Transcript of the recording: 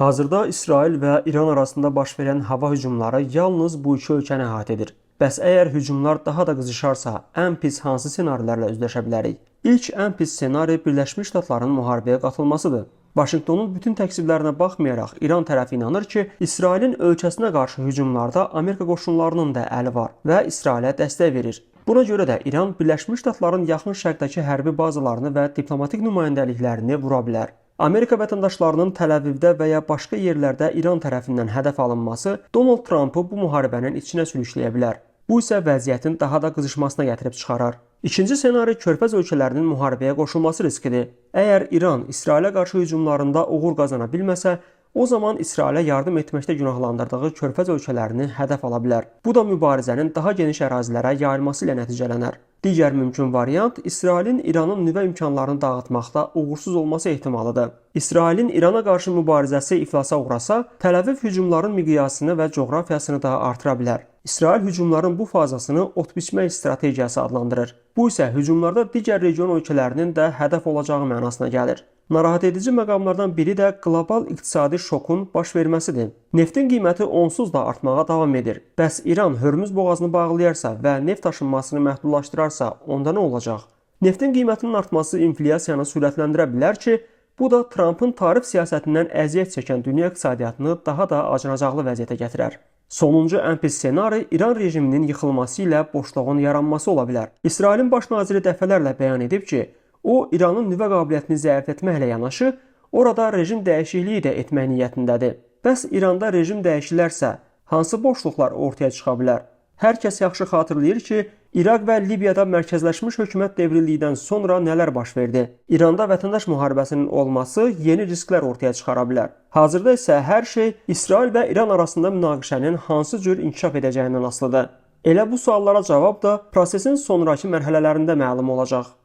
Hazırda İsrail və İran arasında baş verən hava hücumları yalnız bu iki ölkəni əhatə edir. Bəs əgər hücumlar daha da qızışarsa, ən pis hansı ssenarilərlə üzləşə bilərik? İlk ən pis ssenari Birləşmiş Ştatların müharibəyə qatılmasıdır. Vaşinqtonun bütün təksiblərinə baxmayaraq İran tərəfi inanır ki, İsrailin ölkəsinə qarşı hücumlarda Amerika qoşunlarının da əli var və İsrailə dəstək verir. Buna görə də İran Birləşmiş Ştatların yaxın şərqdəki hərbi bazalarını və diplomatik nümayəndəliklərini vura bilər. Amerika vətəndaşlarının Təl-Əvivdə və ya başqa yerlərdə İran tərəfindən hədəf alınması Donald Trampı bu müharibənin içinə sürükləyə bilər. Bu isə vəziyyətin daha da qızışmasına gətirib çıxarar. İkinci ssenari Körfəz ölkələrinin müharibəyə qoşulması riskidir. Əgər İran İsrailə qarşı hücumlarında uğur qazana bilməsə, o zaman İsrailə yardım etməkdə günahlandırdığı Körfəz ölkələrini hədəf ala bilər. Bu da mübarizənin daha geniş ərazilərə yayılması ilə nəticələnər. Digər mümkün variant İsrailin İranın nüvə imkanlarını dağıtmaqda uğursuz olması ehtimalıdır. İsrailin İrana qarşı mübarizəsi iflasa uğrasa, Təl-Əviv hücumların miqyasını və coğrafiyasını da artıra bilər. İsrail hücumların bu fazasını ot biçmək strategiyası adlandırır. Bu isə hücumlarda digər region ölkələrinin də hədəf olacağı mənasına gəlir. Narahat edici məqamlardan biri də qlobal iqtisadi şokun baş verməsidir. Neftin qiyməti onsuz da artmağa davam edir. Bəs İran Hörmüz boğazını bağlayarsa və neft daşınmasını məhdudlaşdırarsa, onda nə olacaq? Neftin qiymətinin artması inflyasiyanı sürətləndirə bilər ki, bu da Trampın tarif siyasətindən əziyyət çəkən dünya iqtisadiyyatını daha da acınacaqlı vəziyyətə gətirər. Sonuncu ən pis ssenari İran rejiminin yıxılması ilə boşluğun yaranması ola bilər. İsrailin baş naziri dəfələrlə bəyan edib ki, o İranın nüvə qabiliyyətini zəiflətməklə yanaşı, orada rejim dəyişikliyi də etmək niyyətindədir. Bəs İranda rejim dəyişilərsə, hansı boşluqlar ortaya çıxa bilər? Hər kəs yaxşı xatırlayır ki, İraq və Libiyada mərkəzləşmiş hökumət devrildikdən sonra nələr baş verdi? İranda vətəndaş müharibəsinin olması yeni risklər ortaya çıxara bilər. Hazırda isə hər şey İsrail və İran arasında münaqişənin hansı cür inkişaf edəcəyindən asılıdır. Elə bu suallara cavab da prosesin sonrakı mərhələlərində məlum olacaq.